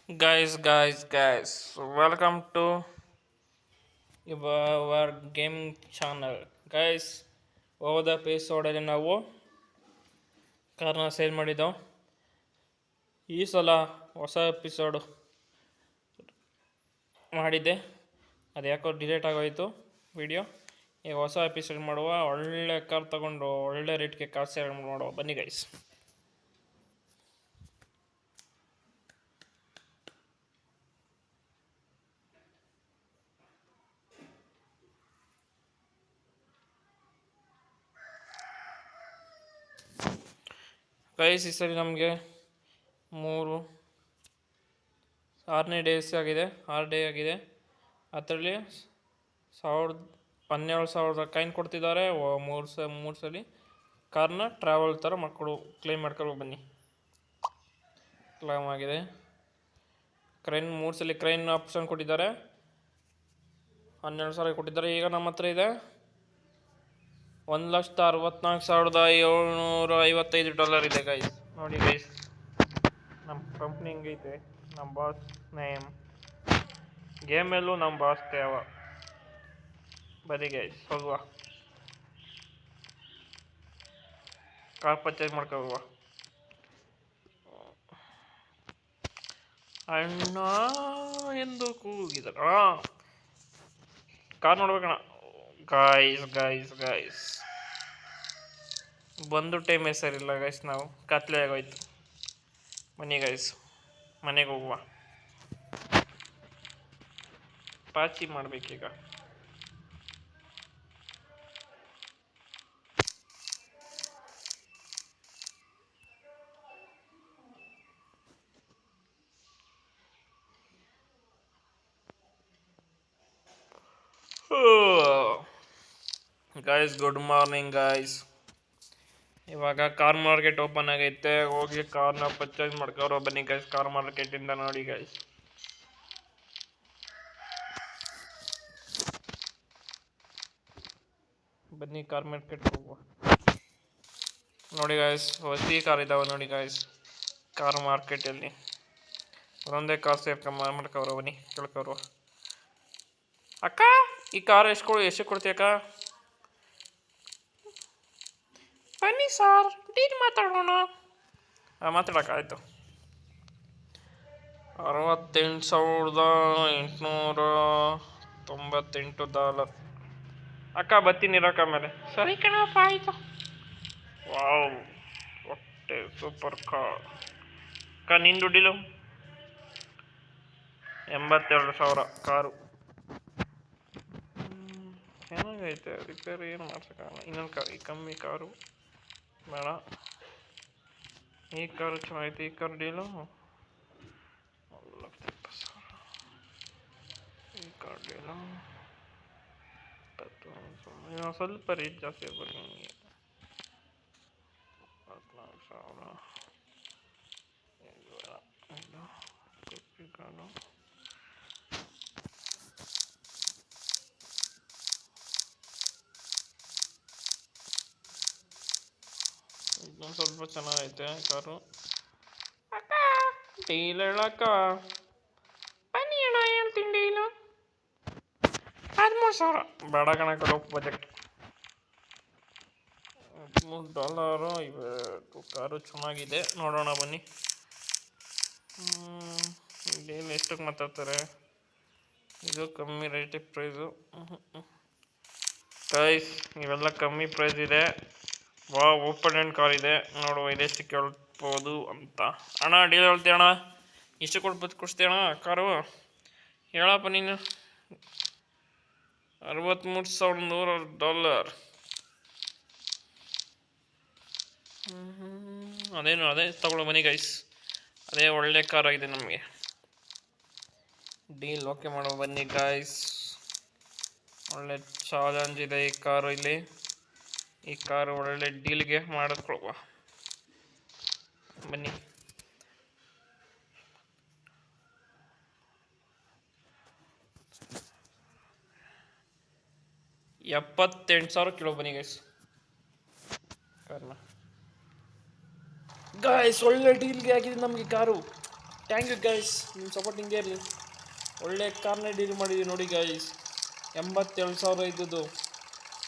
Guys, welcome to our game channel. Guys, ಹೋದ ಎಪಿಸೋಡಲ್ಲಿ ನಾವು ಕಾರ್ನ ಸೇಲ್ ಮಾಡಿದ್ದೆವು. ಈ ಸಲ ಹೊಸ ಎಪಿಸೋಡು ಮಾಡಿದ್ದೆ, ಅದು ಯಾಕೋ ಡಿಲೀಟ್ ಆಗೋಯಿತು ವಿಡಿಯೋ. ಈಗ ಹೊಸ ಎಪಿಸೋಡ್ ಮಾಡುವ, ಒಳ್ಳೆ ಕಾರ್ ತಗೊಂಡು ಒಳ್ಳೆ ರೇಟ್ಗೆ ಕಾರ್ ಸೇಲ್ ಮಾಡುವ. ಬನ್ನಿ ಗೈಸ್. ಗೈಸ್, ಈ ಸರಿ ನಮಗೆ 6ನೇ ಡೇಸ್ ಆಗಿದೆ, 6 ಡೇ ಆಗಿದೆ. ಅದರಲ್ಲಿ 12,000 ಕಾಯಿನ್ ಕೊಡ್ತಿದ್ದಾರೆ. ಮೂರು ಸಲ ಕಾರ್ನ ಟ್ರಾವೆಲ್ ಥರ ಕ್ಲೈಮ್ ಮಾಡ್ಕೊಂಡು ಬನ್ನಿ. ಕ್ಲೈಮ್ ಆಗಿದೆ. ಮೂರು ಸಲ ಕ್ರೈನ್ ಆಪ್ಷನ್ ಕೊಟ್ಟಿದ್ದಾರೆ. 12,000 ಕೊಟ್ಟಿದ್ದಾರೆ. ಈಗ ನಮ್ಮ ಹತ್ರ ಇದೆ $1,64,755 ಇದೆ ಗೈಸ್. ನೋಡಿ ಗೈಸ್, ನಮ್ಮ ಕಂಪ್ನಿ ಹಿಂಗೈತೆ. ನಮ್ಮ ಬಾಸ್ ನೇಮ್ ಗೇಮಲ್ಲೂ ನಮ್ಮ ಬಾಸ್ ತೇವ. ಬನ್ನಿ ಗೈಸ್, ಹೋಗುವ ಕಾರ್ ಪರ್ಚೇಸ್ ಮಾಡ್ಕೋಗುವ. ಅಣ್ಣ ಎಂದು ಕೂಗಿದಾರ. ಕಾರ್ ನೋಡ್ಬೇಕಣ್ಣ. ಗಾಯ್ಸ್ ಬಂದು ಟೈಮ್ ಸರಿಲ್ಲ ಗೈಸ್, ನಾವು ಕತ್ಲೆ ಆಗೋಯ್ತು. ಬನ್ನಿ ಗೈಸ್, ಮನೆಗೆ ಹೋಗುವ. ಪಾಚಿ ಮಾಡ್ಬೇಕೀಗ. Guys, good morning guys. ಇವಾಗ ಕಾರ್ ಮಾರ್ಕೆಟ್ ಓಪನ್ ಆಗೈತೆ. ಹೋಗಿ ಕಾರ್ನ ಪರ್ಚೇಸ್ ಮಾಡ್ಕೋರೋ ಬನ್ನಿ ಗೈಸ್. ಕಾರ್ ಮಾರ್ಕೆಟಿಂದ ನೋಡಿ ಗೈಸ್. ಬನ್ನಿ ಕಾರ್ ಮಾರ್ಕೆಟ್ ಹೋಗುವ. ನೋಡಿ ಗೈಸ್, ಹೊಸ ಕಾರ್ ಇದಾವೆ ನೋಡಿ ಗೈಸ್ ಕಾರ್ ಮಾರ್ಕೆಟಲ್ಲಿ. ಒಂದೊಂದೇ ಕಾರ್ ಮಾಡ್ಕೋರೋ ಬನ್ನಿ, ಕೇಳ್ಕೋರು. ಅಕ್ಕ, ಈ ಕಾರ್ ಎಷ್ಟು ಕೊಡ್ತೀಯ ಅಕ್ಕ? ಬನ್ನಿ ಸರ್, ಡೀಲ್ ಮಾತಾಡೋಣ. ಮಾತಾಡೋಕ್ಕಾಯ್ತು. $68,898. ಅಕ್ಕ ಬರ್ತೀನಿ ಇರೋಕ್ಕ ಮೇಲೆ. ಸರಿ ಕಣಪ್ಪ, ಆಯಿತು. ವಾವ್, ಹೊಟ್ಟೆ ಸೂಪರ್ ಕಾರ್. ಅಕ್ಕ ನಿಂದು ದುಡ್ಡಿಲು? 82,000 ಕಾರು. ಚೆನ್ನಾಗೈತೆ. ರಿಪೇರಿ ಏನು ಮಾಡ್ಸೋಕ್ಕಾಗಲ್ಲ. ಇನ್ನೊಂದು ಕಾರು, ಈ ಕಮ್ಮಿ ಕಾರು ಬೇಡ. ಈ ಕಾರು ಚೆನ್ನಾಗೈತೆ. ಈ ಕಾರು ಡೀಲು 1,20,000. ಈ ಕಾರು ಡೀಲು ಸ್ವಲ್ಪ ರೇಟ್ ಜಾಸ್ತಿ ಆಗ್ಬೋದು ನಿಮಗೆ. 14,000. ಇದು ಕಾರು ಇದೊಂದು ಸ್ವಲ್ಪ ಚೆನ್ನಾಗೈತೆ ಕಾರು. ಅಕ್ಕ ಡೀಲ್ ಹೇಳಕ್ಕ. ಬನ್ನಿ ಅಣ್ಣ, ಹೇಳ್ತೀನಿ ಡೀಲು. $13,000 ಬೇಡ ಕಣಕ್ಕ, ಬಜೆಟ್. $13 ಇವತ್ತು ಕಾರು ಚೆನ್ನಾಗಿದೆ. ನೋಡೋಣ ಬನ್ನಿ. ಡೀಲ್ ಎಷ್ಟಕ್ಕೆ ಮಾತಾಡ್ತಾರೆ? ಇದು ಕಮ್ಮಿ ರೇಟ್ ಪ್ರೈಸು. ಗೈಸ್, ಇವೆಲ್ಲ ಕಮ್ಮಿ ಪ್ರೈಸ್ ಇದೆ. ಓಪನ್ ಹ್ಯಾಂಡ್ ಕಾರ್ ಇದೆ. ನೋಡುವ ಇದೆಷ್ಟು ಕೇಳ್ಬೋದು ಅಂತ. ಅಣ್ಣ ಡೀಲ್ ಹೇಳ್ತೀಯ ಅಣ್ಣ? ಇಷ್ಟು ಕೊಡ್ಸ್ತೀಯ ಅಣ್ಣ ಕಾರು? ಹೇಳಪ್ಪ ನೀನು. $63,100. ಅದೇ ತಗೊಳ್ಳೋ ಬನ್ನಿ ಗೈಸ್. ಅದೇ ಒಳ್ಳೆ ಕಾರ್ ಆಗಿದೆ ನಮಗೆ. ಡೀಲ್ ಓಕೆ ಮಾಡೋ ಬನ್ನಿ ಗೈಸ್. ಒಳ್ಳೆ ಚಾಲೆಂಜ್ ಇದೆ ಈ ಕಾರು ಇಲ್ಲಿ. ಈ ಕಾರು ಒಳ್ಳೆ ಡೀಲ್ಗೆ ಮಾಡಿಸ್ಕೊಳುವ ಬನ್ನಿ. $78,000 ಕಿಲೋ ಬನ್ನಿ ಗೈಸ್ ಕಾರ್ನ. ಗಾಯ್ಸ್, ಒಳ್ಳೆ ಡೀಲ್ಗೆ ಆಗಿದೆ ನಮಗೆ ಕಾರು. ಥ್ಯಾಂಕ್ ಯು ಗೈಸ್, ನಿಮ್ಮ ಸಪೋರ್ಟ್ ಹಿಂಗೆ ಇರಲಿ. ಒಳ್ಳೆ ಕಾರ್ನೇ ಡೀಲ್ ಮಾಡಿದ್ವಿ ನೋಡಿ ಗೈಸ್. 87,000 ಇದ್ದದ್ದು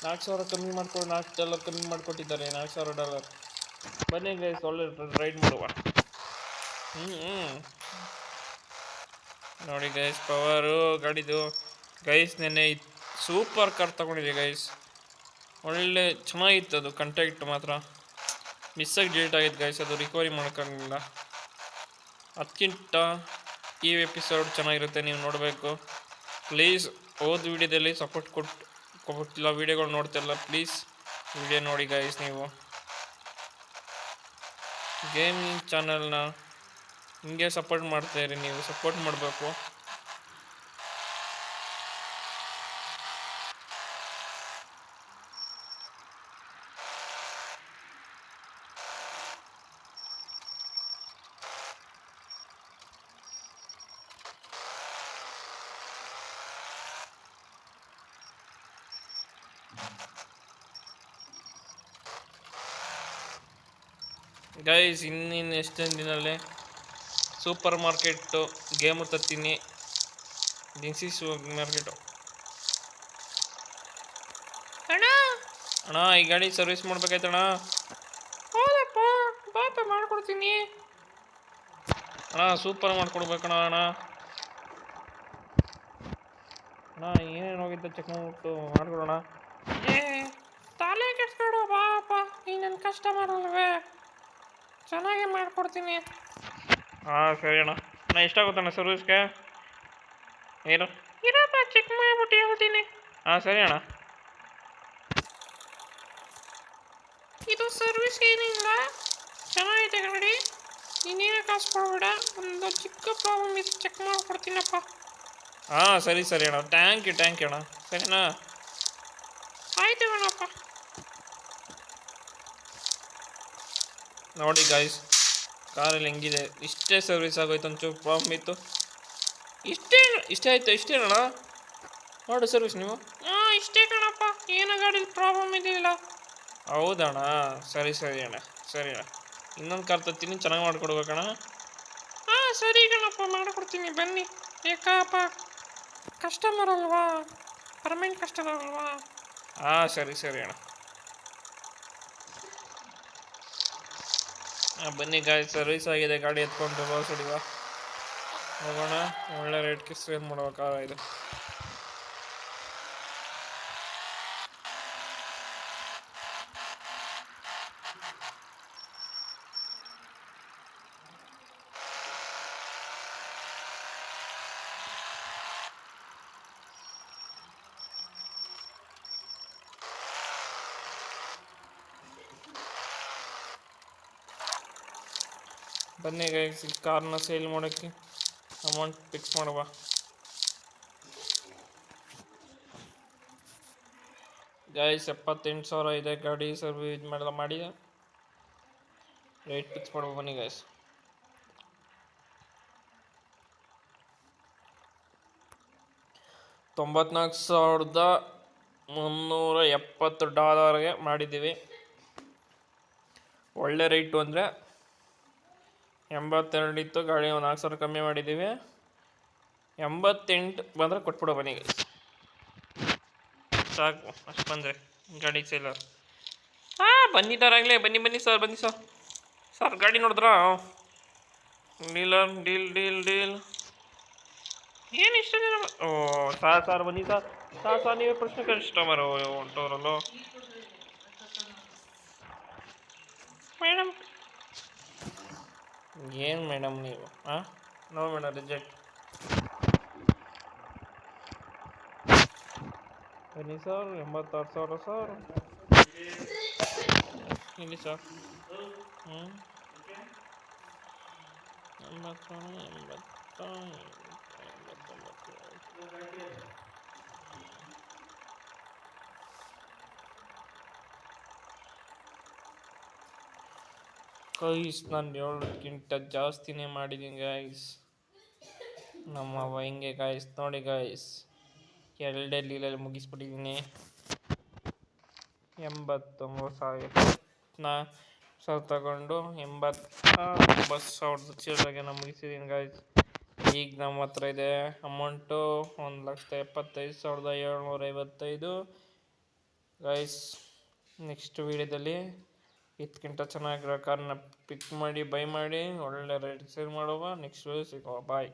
$4,000 ಕಮ್ಮಿ ಮಾಡ್ಕೊಂಡು $4 ಕಮ್ಮಿ ಮಾಡಿಕೊಟ್ಟಿದ್ದಾರೆ. $4,000. ಬನ್ನಿ ಗೈಸ್, ಒಳ್ಳೆ ರೈಡ್ ಮಾಡುವ. ನೋಡಿ ಗೈಸ್, ಪವರು ಗಾಡಿದು ಗೈಸ್. ನೆನ್ನೆ ಸೂಪರ್ ಕಾರ್ ತೊಗೊಂಡಿದ್ದೆ ಗೈಸ್. ಒಳ್ಳೆ ಚೆನ್ನಾಗಿತ್ತು ಅದು. ಕಂಟ್ಯಾಕ್ಟ್ ಮಾತ್ರ ಮಿಸ್ಸಾಗಿ ಡಿಲೀಟ್ ಆಗಿತ್ತು ಗೈಸ್. ಅದು ರಿಕವರಿ ಮಾಡೋಕ್ಕಾಗಲಿಲ್ಲ. ಅದಕ್ಕಿಂತ ಈ ಎಪಿಸೋಡ್ ಚೆನ್ನಾಗಿರುತ್ತೆ, ನೀವು ನೋಡಬೇಕು ಪ್ಲೀಸ್. ಹೋದ ವೀಡಿಯೋದಲ್ಲಿ ಸಪೋರ್ಟ್ ಕೊಟ್ಟಿಲ್ಲ, ವೀಡಿಯೋಗಳು ನೋಡ್ತಿಲ್ಲ. ಪ್ಲೀಸ್ ವಿಡಿಯೋ ನೋಡಿ ಗೈಸ್. ನೀವು ಗೇಮಿಂಗ್ ಚಾನಲ್ನ ಹಿಂಗೆ ಸಪೋರ್ಟ್ ಮಾಡ್ತಾಯಿರಿ, ನೀವು ಸಪೋರ್ಟ್ ಮಾಡಬೇಕು. ಗೈಸ್, ಇನ್ನಿನ್ನು ಎಷ್ಟೊಂದು ದಿನಲ್ಲೇ ಸೂಪರ್ ಮಾರ್ಕೆಟು ಗೇಮು ತರ್ತೀನಿ. ದಿನಸಿ ಮಾರ್ಕೆಟು ಅಣ್ಣ, ಈ ಗಾಡಿ ಸರ್ವಿಸ್ ಮಾಡ್ಬೇಕಾಯ್ತಣ್ಣ. ಹೌದಪ್ಪ, ಬಾಪ ಮಾಡ್ಕೊಡ್ತೀನಿ ಅಣ್ಣ. ಸೂಪರ್ ಮಾಡ್ಕೊಡ್ಬೇಕಣ್ಣ. ಅಣ್ಣ ಏನೇನು ಹೋಗಿದ್ದ ಚೆಕ್ ಮಾಡ್ಬಿಟ್ಟು ಮಾಡ್ಕೊಡೋಣ. ತಲೆ ಕೆಡ್ಸ್ಕೊಡು ಬಾಪ, ಈ ನನ್ನ ಕಸ್ಟಮರ್ ಅಲ್ವೇ, ಚೆನ್ನಾಗಿ ಮಾಡ್ಕೊಡ್ತೀನಿ. ಸರಿ ಅಣ್ಣ. ಎಷ್ಟಾಗುತ್ತಣ್ಣ ಸರ್ವಿಸ್ಗೆ? ಏನು ಇರಪ್ಪ, ಚೆಕ್ ಮಾಡಿಬಿಟ್ಟು ಹೇಳ್ತೀನಿ. ಸರಿ ಅಣ್ಣ. ಇದು ಸರ್ವಿಸ್ ಏನಿಲ್ಲ, ಚೆನ್ನಾಗಿದೆ ಗಾಡಿ. ನೀನೇನು ಕಾಸು ಕೊಡಬೇಡ, ಒಂದು ಚಿಕ್ಕ ಪ್ರಾಬ್ಲಮ್ ಇದು, ಚೆಕ್ ಮಾಡಿಕೊಡ್ತೀನಪ್ಪ. ಸರಿ ಅಣ್ಣ. ಥ್ಯಾಂಕ್ ಯು ಅಣ್ಣ. ಸರಿನಾ? ಆಯ್ತು ಅಣ್ಣಪ್ಪ. ನೋಡಿ ಗಾಯ್ಸ್, ಕಾರಲ್ಲಿ ಹೆಂಗಿದೆ. ಇಷ್ಟೇ ಸರ್ವಿಸ್ ಆಗೋಯ್ತು, ಒಂಚೂರು ಪ್ರಾಬ್ಲಮ್ ಇತ್ತು. ಇಷ್ಟೇ ಅಣ್ಣ. ಮಾಡು ಸರ್ವಿಸ್ ನೀವು. ಇಷ್ಟೇ ಕಣಪ್ಪ, ಏನೋ ಗಾಡೀಲಿ ಪ್ರಾಬ್ಲಮ್ ಇದ್ದಿಲ್ಲ. ಹೌದಣ್ಣ, ಸರಿ ಅಣ್ಣ. ಇನ್ನೊಂದು ಕಾರ್ ತರ್ತೀನಿ, ಚೆನ್ನಾಗಿ ಮಾಡಿಕೊಡ್ಬೇಕಣ್ಣ. ಸರಿ ಕಣಪ್ಪ, ಮಾಡಿಕೊಡ್ತೀನಿ ಬನ್ನಿ. ಏಕಪ್ಪ, ಕಸ್ಟಮರ್ ಅಲ್ವಾ, ಪರ್ಮನೆಂಟ್ ಕಸ್ಟಮರ್ ಅಲ್ವಾ? ಸರಿ ಅಣ್ಣ. ಬನ್ನಿ ಗಾಡಿ ಸರ್ವಿಸ್ ಆಗಿದೆ, ಗಾಡಿ ಎತ್ಕೊಂಡು ಹೊಡಿವಾ ಹೋಗೋಣ. ಒಳ್ಳೆ ರೇಟ್ಗೆ ಸೇಲ್ ಮಾಡುವ ಕಾರ ಇದು. ಬನ್ನಿ ಗೈಸ್, ಈ ಕಾರ್ನ ಸೇಲ್ ಮಾಡೋಕ್ಕೆ ಅಮೌಂಟ್ ಫಿಕ್ಸ್ ಮಾಡುವ. ಗೈಸ್ 78,000 ಇದೆ ಗಾಡಿ ಸರ್ವಿಸ್ ಮಾಡಿ ರೇಟ್ ಫಿಕ್ಸ್ ಮಾಡುವ. ಬನ್ನಿ ಗೈಸ್. $94,370 ಮಾಡಿದ್ದೀವಿ. ಒಳ್ಳೆ ರೇಟು ಅಂದರೆ 82 ಇತ್ತು ಗಾಡಿ, ಒಂದು $4,000 ಕಮ್ಮಿ ಮಾಡಿದ್ದೀವಿ. 88 ಬಂದರೆ ಕೊಟ್ಬಿಡೋ ಬನ್ನಿ ಗೈಸ್. ಸಾಕು, ಅಷ್ಟು ಬಂದರೆ ಗಾಡಿ ಸೇಲರ್. ಬಂದಿದ್ದಾರಾಗಲೇ. ಬನ್ನಿ ಸರ್ ಗಾಡಿ ನೋಡಿದ್ರಾ? ಡೀಲ್ ಏನು ಇಷ್ಟ ಜನ? ಸರ್ ಬನ್ನಿ ಸರ್ ನೀವೇ ಪ್ರಶ್ನೆ ಕಸ್ಟಮರು ಹೊಂಟೋರಲ್ಲೋ ಮೇಡಮ್. ಏನು ಮೇಡಮ್ ನೀವು? No madam, reject. ಬನ್ನಿ ಸರ್, 86,000 ಸರ್. ಇಲ್ಲಿ ಸರ್. 89. ಗೈಸ್, ನಾನು 7ಕ್ಕಿಂತ ಜಾಸ್ತಿನೇ ಮಾಡಿದ್ದೀನಿ ಗೈಸ್. ನಮ್ಮವ ಹಿಂಗೆ ಗೈಸ್. ನೋಡಿ ಗೈಸ್, 2 ಲೀಲಲ್ಲಿ ಮುಗಿಸ್ಬಿಟ್ಟಿದ್ದೀನಿ. 89,000. ಸಾವಿರ ತಗೊಂಡು 89,000 ಚಿಲ್ಲರೆಗೆ ನಾನು ಮುಗಿಸಿದ್ದೀನಿ ಗಾಯ್ಸ್. ಈಗ ನಮ್ಮ ಹತ್ರ ಇದೆ ಅಮೌಂಟು 1,75,755 ಗೈಸ್. ನೆಕ್ಸ್ಟ್ ವೀಡಿಯೋದಲ್ಲಿ ಇದಕ್ಕಿಂತ ಚೆನ್ನಾಗಿರೋ ಕಾರ್ನ ಪಿಕ್ ಮಾಡಿ ಬೈ ಮಾಡಿ ಒಳ್ಳೆ ರೇಟ್ ಸೇಲ್ ಮಾಡುವ. ನೆಕ್ಸ್ಟ್ ವೀಡಿಯೋ ಸಿಗುವ. ಬಾಯ್.